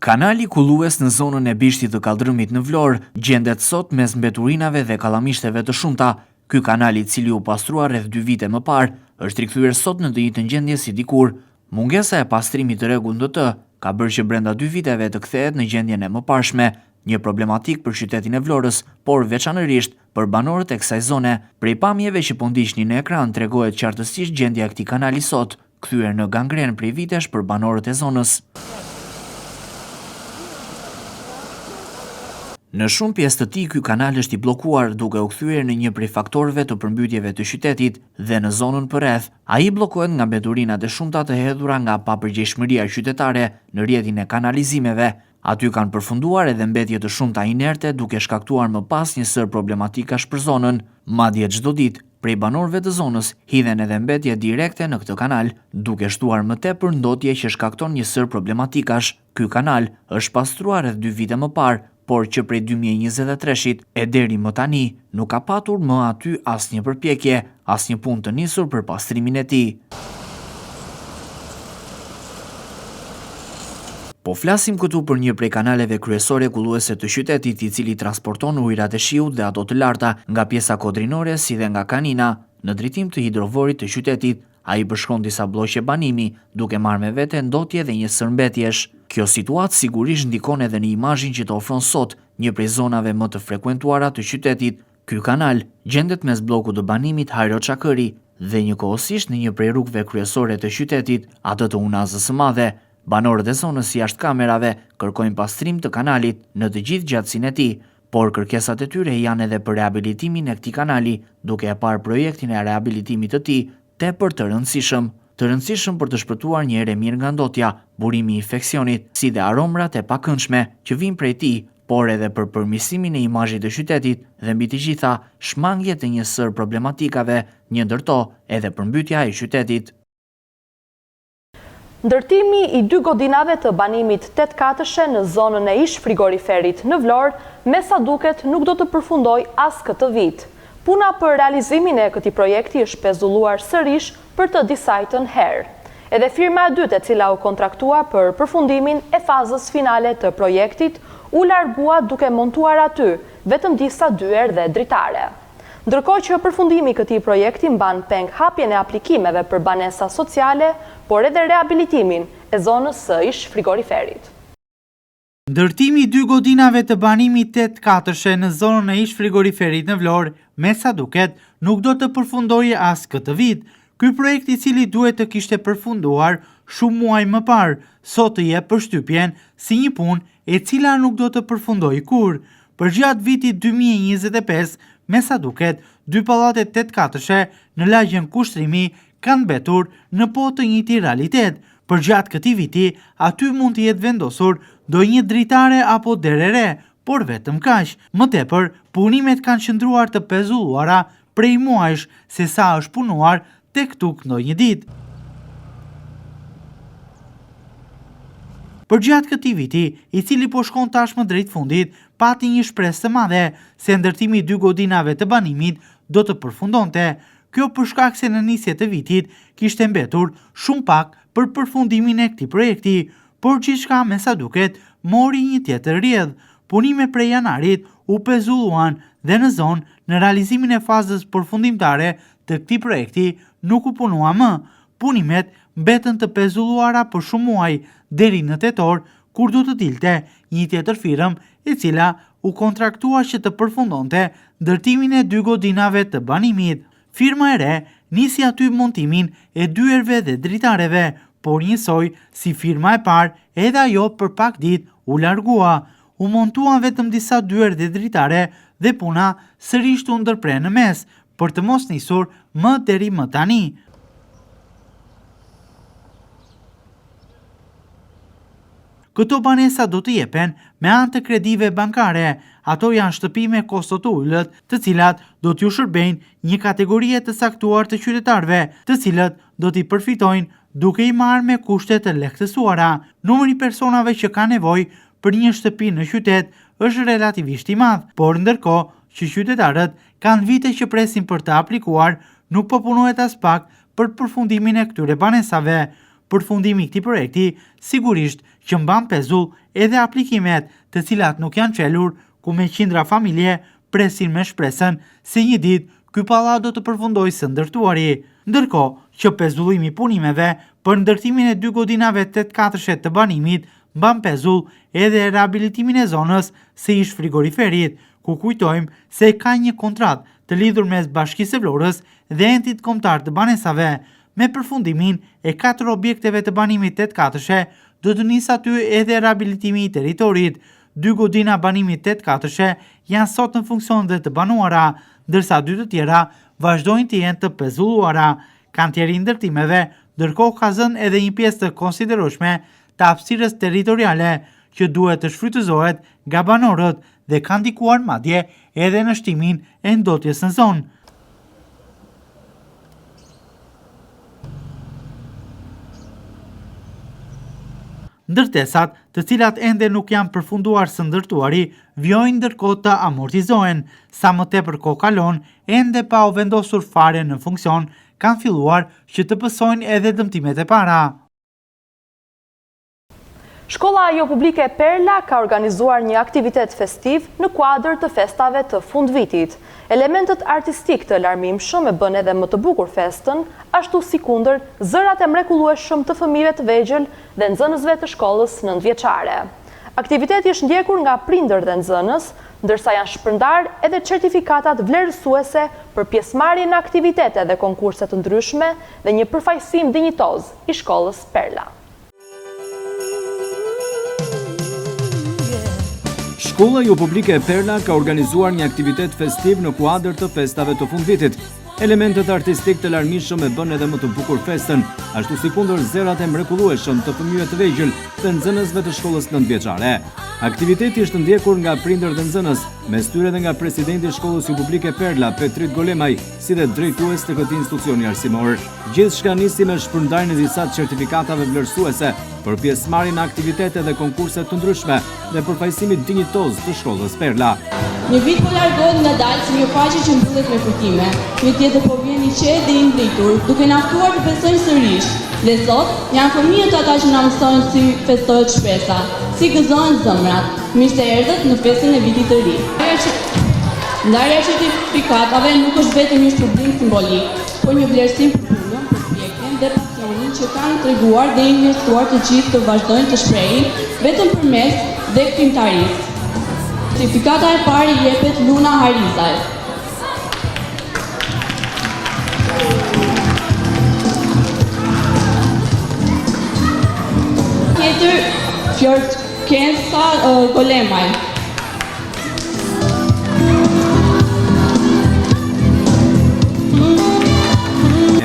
S13: Kanali kullues në zonën e Bishtit të Kaldrëmit në Vlorë gjendet sot mes mbeturinave dhe kallamishteve të shumta. Ky kanal i cili u pastrua rreth 2 vite më parë është rikthyer sot në të njëjtën gjendje si dikur. Mungesa e pastrimit të rregullt në të ka bërë që brenda 2 viteve të kthehet në gjendjen e mëparshme, një problematik për qytetin e Vlorës, por veçanërisht për banorët e kësaj zone. Prej pamjeve që po ndiqni në ekran tregohet qartësisht gjendja e këtij kanali sot, kthyer në gangren prej vitesh për banorët e zonës. Në shumë pjesë të tij ky kanal është i bllokuar, duke u kthyer në një prej faktorëve të përmbytjeve të qytetit dhe në zonën përreth. Ai bllokohet nga mbeturinat e shumta të hedhura nga papërgjegjshmëria qytetare në rrjetin e kanalizimeve. Aty kanë përfunduar edhe mbetje të shumta inerte duke shkaktuar më pas një sër problematikash për zonën. Madje çdo ditë prej banorëve të zonës hidhen edhe mbetje direkte në këtë kanal, duke shtuar më tepër ndotje që shkakton një sër problematikash. Ky kanal është pastruar rreth 2 vite më parë, por që prej 2023-shit e deri më tani nuk ka patur më aty asnjë përpjekje, asnjë punë të nisur për pastrimin e tij. Po flasim këtu për një prej kanaleve kryesore kulluese të qytetit, i cili transporton ujërat e shiut dhe ato të larta nga pjesa kodrinore si dhe nga Kanina në drejtim të hidrovorit të qytetit. Ai bashkon disa bloqe banimi, duke marrë me vete ndotje dhe një sër mbetjesh. Kjo situatë sigurisht ndikon edhe në imazhin që të ofron sot një prej zonave më të frekuentuara të qytetit. Ky kanal gjendet mes bllokut të banimit Hajro Çakëri dhe njëkohësisht në një prej rrugëve kryesore të qytetit, atë të Unazës së Madhe. Banorët e zonës jashtë kamerave kërkojnë pastrim të kanalit në të gjithë gjatësinë e tij, por kërkesat e tyre janë edhe për rehabilitimin e këtij kanali, duke e parë projektin e rehabilitimit të tij tepër të rëndësishëm për të shpëtuar një herë mirë nga ndotja, burimi i infeksionit, si dhe aromrat e pakëndshme që vijnë prej tij, por edhe për përmirësimin e imazhit të qytetit dhe mbi të gjitha shmangjet e një sër problematikave, një ndër to edhe përmbytja e qytetit.
S1: Ndërtimi i 2 godinave të banimit 8-katëshe në zonën e ish frigoriferit në Vlorë, me sa duket nuk do të përfundoj as këtë vit. Puna për realizimin e këtij projekti është pezulluar sërish për të disajtën herë. Edhe firma e dytë e cila u kontraktua për përfundimin e fazës finale të projektit u largua duke montuar aty vetëm disa dyer dhe dritare. Ndërkohë që përfundimi i këtij projekti mban peng hapjen e aplikimeve për banesa sociale, por edhe rehabilitimin e zonës së ish frigoriferit.
S7: Ndërtimi i 2 godinave të banimit 8-katëshe në zonën e ish frigoriferit në Vlorë, me sa duket, nuk do të përfundoje as këtë vit. Ky projekt, i cili duhet të kishte përfunduar shumë muaj më parë, sot të jep përshtypjen si një punë e cila nuk do të përfundojë kurrë. Përgjatë vitit 2025, me sa duket, 2 pallate 8-katëshe në lagjen Kushtrimi kanë mbetur në po të njëjti realitet. Përgjatë këtij viti, aty mund të jetë vendosur ndonjë dritare apo derere, por vetëm kaq. Më tepër, punimet kanë qëndruar të pezulluara prej muajsh, se sa është punuar tek tuk ndonjë ditë. Përgjatë këtij viti, i cili po shkon tashmë drejt fundit, pati një shpresë të madhe se ndërtimi i 2 godinave të banimit do të përfundonte. Kjo për shkak se në nisje të vitit kishte mbetur shumë pak për përfundimin e këtij projekti, por gjithçka me sa duket mori një tjetër rrjedh. Punime prej janarit u pezulluan dhe në zonë në realizimin e fazës përfundimtare të këtij projekti nuk u punua më. Punimet mbetën të pezulluara për shumë muaj deri në tetor, kur do të dilte një tjetër firmë e cila u kontraktua që të përfundonte ndërtimin e 2 godinave të banimit. Firma e re nisi aty montimin e dyerve dhe dritareve, por njësoj si firma e parë, edhe ajo për pak ditë u largua. U montuan vetëm disa dyer dhe dritare dhe puna sërish u ndërpre në mes, për të mos nisur më deri më tani. Këto banesa do të jepen me anë të kredive bankare. Ato janë shtëpi me kosto të ulët, të cilat do t'ju shërbejnë një kategorie të saktuar të qytetarëve, të cilët do t'i përfitojnë duke i marrë me kushte të lehtësuara. Numri i personave që ka nevojë për një shtëpi në qytet është relativisht i madh, por ndërkohë që qytetarët kanë vite që presin për të aplikuar, nuk po punohet as pak për përfundimin e këtyre banesave. Përfundimi i këtij projekti sigurisht që mban pezull edhe aplikimet, të cilat nuk janë çelur, ku me qindra familje presin me shpresën se një ditë ky pallat do të përfundojë së ndërtuari. Ndërkohë që pezullimi i punimeve për ndërtimin e 2 godinave 8-katëshe të banimit mban pezull edhe rehabilitimin e zonës së ish frigoriferit, ku kujtojmë se ka një kontratë të lidhur mes Bashkisë së Vlorës dhe entit kombëtar të banesave. Me përfundimin e 4 objekteve të banimit 8-katëshe, do të nisë aty edhe rehabilitimi i territorit. 2 godina banimit 8-katëshe janë sot në funksion dhe të banuara, ndërsa 2 të tjera vazhdojnë të jenë të pezulluara. Kantieri i ndërtimeve ndërkohë ka zënë edhe një pjesë të konsiderueshme të hapësirës territoriale, që duhet të shfrytëzohet nga banorët dhe ka ndikuar madje edhe në shtimin e ndotjes në zonë. Ndërtesat, të cilat ende nuk janë përfunduar së ndërtuari, vjojnë ndërkohë të amortizohen. Sa më tepër kohë kalon, ende pa u vendosur fare në funksion, kanë filluar që të pësojnë edhe dëmtimet e para.
S1: Shkolla jo publike Perla ka organizuar një aktivitet festiv në kuadër të festave të fundvitit. Elementet artistik të larmimshëm e bën edhe më të bukur festën, ashtu si kundër zërat e mrekullueshëm të fëmijëve të vegjël dhe nxënësve të shkollës nëntëvjeçare. Aktiviteti është ndjekur nga prindër dhe nxënës, ndërsa janë shpërndar edhe certifikatat vlerësuese për pjesëmarrje në aktivitete dhe konkurse të ndryshme dhe një përfaqësim dinjitoz i shkollës Perla.
S2: Shkolla jo publike e Perla ka organizuar një aktivitet festiv në kuadër të festave të fundvitit. Elementet artistik të larmishëm e bën edhe më të bukur festën, ashtu si kundër zerat e mrekullueshëm të fëmijëve të vegjël dhe nxënësve të shkollës nëntëvjeçare. Aktiviteti është ndjekur nga prindër dhe nxënës, mes tyre dhe nga presidenti i shkollës jo publike Perla, Petrit Golemaj, si dhe drejtues të këtij institucioni arsimor. Gjithçka nisi me shpërndarjen e disa certifikatave vlerësuese për pjesëmarrje në aktivitete dhe konkurse të ndryshme dhe përfaqësimit dinjitoz të shkollës Perla.
S14: Një vit po largohet nga dalë si një faqe që mbyllet me fërtime. Një tjetër po vjen i qetë dhe i ngritur, duke na ftuar të festojnë sërish. Dhe sot janë fëmijët ata që na mësojnë si festohet shpesa, si gëzohen zëmrat. Mirë se erdhët në festën e vitit të ri. Ndarja e certifikatave nuk është vetëm një shpërblim simbolik, por një vlerësim për punën, për projektin dhe pasionin që kanë treguar dhe investuar të gjithë të vazhdojnë të shprehin vetëm përmes dhe krimtarisë. Certifikata e parë i jepet Luna Harizaj. Tjetër Fjorkensa Golemaj.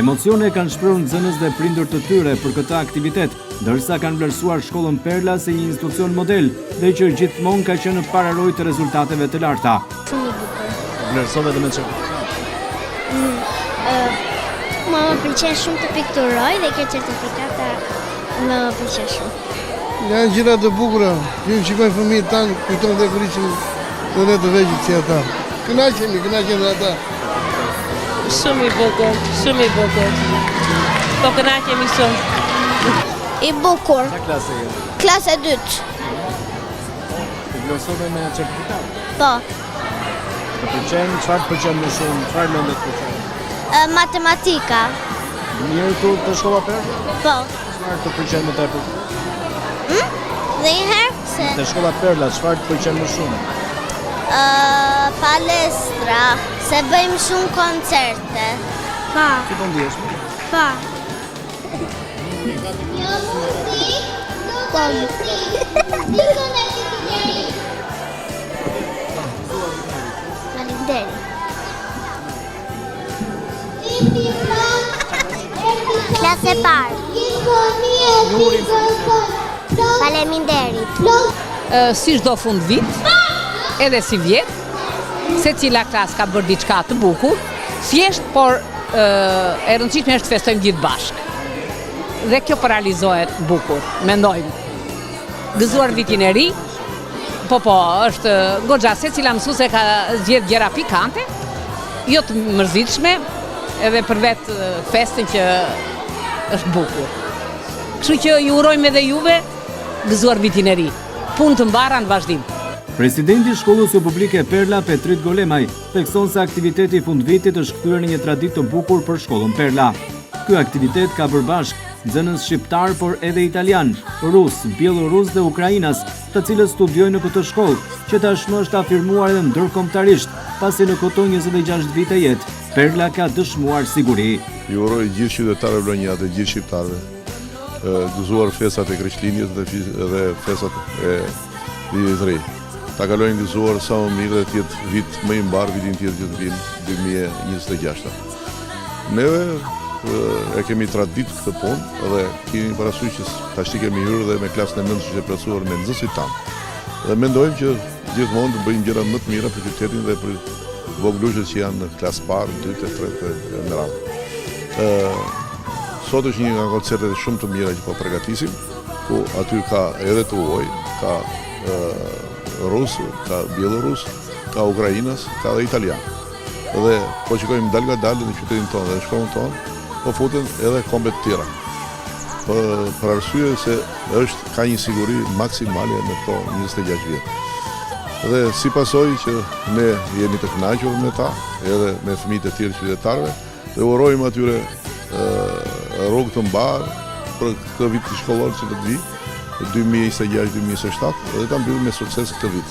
S2: Emocione kanë shprehur nxënës dhe prindër të tyre për këtë aktivitet, ndërsa kanë vlerësuar shkollën Perla si një institucion model dhe që gjithmonë ka qenë në pararojë të rezultateve të larta.
S15: Vlerësove dhe me çfarë? Më pëlqen shumë të pikturoj dhe kjo certifikata më pëlqen shumë.
S16: Janë gjëra të bukura, ju shikojnë fëmijët tanë, kujtojnë dhe kur ishin dhe ne të vegjël si ata. Kënaqemi ata.
S10: Shumë i bukur, shumë i bukur. Po kënaqemi shumë.
S15: I bukur.
S16: Sa klasë je?
S15: Klasë 2.
S16: Të vlerësove me certifikat?
S15: Po.
S16: Të pëlqen, çfarë të pëlqen më shumë, çfarë lëndë të pëlqen?
S15: Matematika.
S16: Mirë tu të shkolla Perla?
S15: Po.
S16: Çfarë të pëlqen më tepër?
S15: Dhe një herë se
S16: Te shkolla Perla, çfarë të pëlqen më shumë?
S15: Palestra, se bëjmë shumë koncerte. Pa.
S16: Si po ndihesh?
S15: Pa. Klasë e parë. Faleminderit.
S10: Si çdo fund vit, edhe si vjet, se cila klasë ka bërë diçka të bukur, thjesht, por e rëndësishme është të festojmë gjithë bashkë. Dhe kjo po realizohet bukur, mendojmë. Gëzuar vitin e ri, po, është goxha se cila mësuese ka zgjedhë gjëra pikante, jo të mërzitshme, edhe për vetë festin që është bukur. Kështu që ju urojmë edhe juve gëzuar vitin e ri. Punë të mbara në vazhdim.
S2: Presidenti i shkollës jo publike Perla, Petrit Golemaj, thekson se aktiviteti i fundvitit është kthyer në një traditë të bukur për shkollën Perla. Ky aktivitet ka bërë bashkë nxënës shqiptar, por edhe italian, rus, bielorus dhe ukrainas, të cilët studiojnë në këtë shkollë, që tashmë është afirmuar edhe ndërkombëtarisht, pasi në këto 26 vite jetë, Perla ka dëshmuar siguri.
S17: Ju uroj gjithë qytetarëve vlonjat dhe gjithë shqiptarëve gëzuar festat e Krishtlindjes dhe festat e Vitit të Ri. Ta kalojnë gëzuar sa më mirë dhe tjetë vit më i mbar, vitin tjetër që të vinë 2026. Neve e kemi tradit këtë punë dhe kemi parasysh që tash kemi hyrë dhe me klasën e nëntës që e plotësuar me nxënësit tanë. Dhe mendojmë që gjithmonë të bëjmë gjëra më të mira për qytetin dhe për voglushët që janë në klasë parë, dytë, tretë e me radhë. Sot është një nga koncertet shumë të mira që po përgatisim, ku aty ka edhe të uaj, ka Rusë, ka Bielorus, ka Ukrainas, ka dhe Italian. Dhe po qikojmë dal nga dalë në qytetin tonë dhe në shkollën tonë, po futen edhe kombet tjera. Për arsye se ka një siguri maksimale në këto 26 vjetë. Dhe si pasoj që ne jemi të kënaqur me ta, edhe me fëmijët e tjerë qytetarëve, dhe urojmë atyre rrugë të mbarë për këtë vit të shkollor që të vi, 2026-2027, dhe ta mbyllim me sukses këtë vit.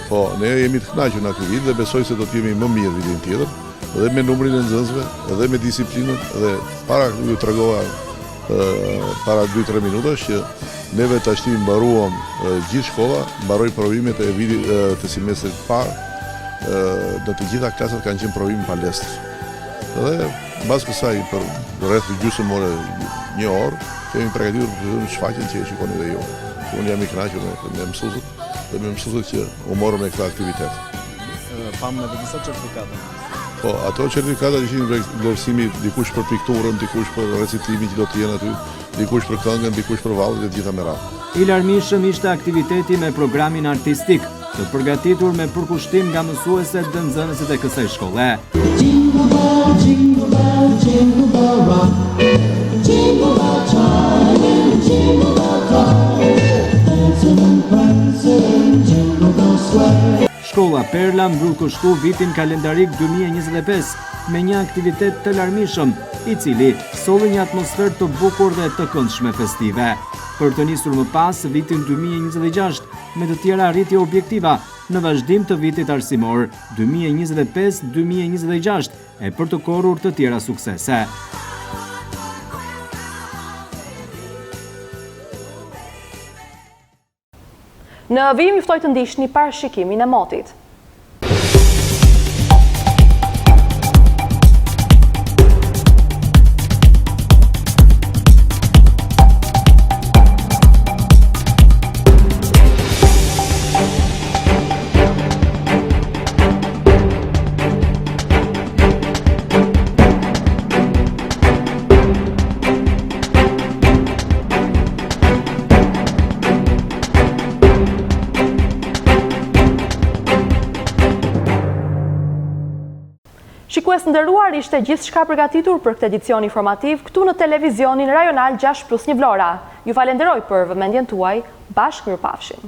S17: Po, ne jemi të kënaqur në këtë vit dhe besoj se do të jemi më mirë vitin tjetër, dhe me numrin e nxënësve, dhe me disiplinën, dhe para ju tregova para 2-3 minutash që neve tash mbaruam gjithë shkolla, mbaroi provimet e vitit të semestrit parë, në të gjitha klasat kanë qenë provim palestër. Dhe mbas kësaj për rreth gjysmë ore, një orë, kemi përgatitur të shfaqjen që e shikoni dhe ju. Unë jam i kënaqur me mësuesët dhe me mësuesët që u morën me këtë aktivitet.
S2: Pamë edhe disa certifikate.
S17: Po, ato certifikatat ishin vlerësimi dikush për pikturën, dikush për recitimin që do të jenë aty, dikush për këngën, dikush për vallet e gjitha me radhë.
S2: I larmishëm ishte aktiviteti me programin artistik, të përgatitur me përkushtim nga mësueset dhe nxënësit e kësaj shkolle. Jingle bell, jingle bell, jingle bell rock. Jingle bell chime, jingle bell cry. Dancing and prancing, jingle bell sway. Shkolla Perla mbyll kështu vitin kalendarik 2025 me një aktivitet të larmishëm, i cili solli një atmosferë të bukur dhe të këndshme festive. Për të nisur më pas vitin 2026 me të tjera arritje objektiva në vazhdim të vitit arsimor 2025-2026 e për të korrur të tjera suksese.
S1: Në vijim juftoj të ndiqni parashikimin e motit. Shikues nderuar, ishte gjithçka përgatitur për këtë edicion informativ këtu në televizionin rajonal 6+1 Vlora. Ju falenderoj për vëmendjen tuaj, bashkë mirupafshim.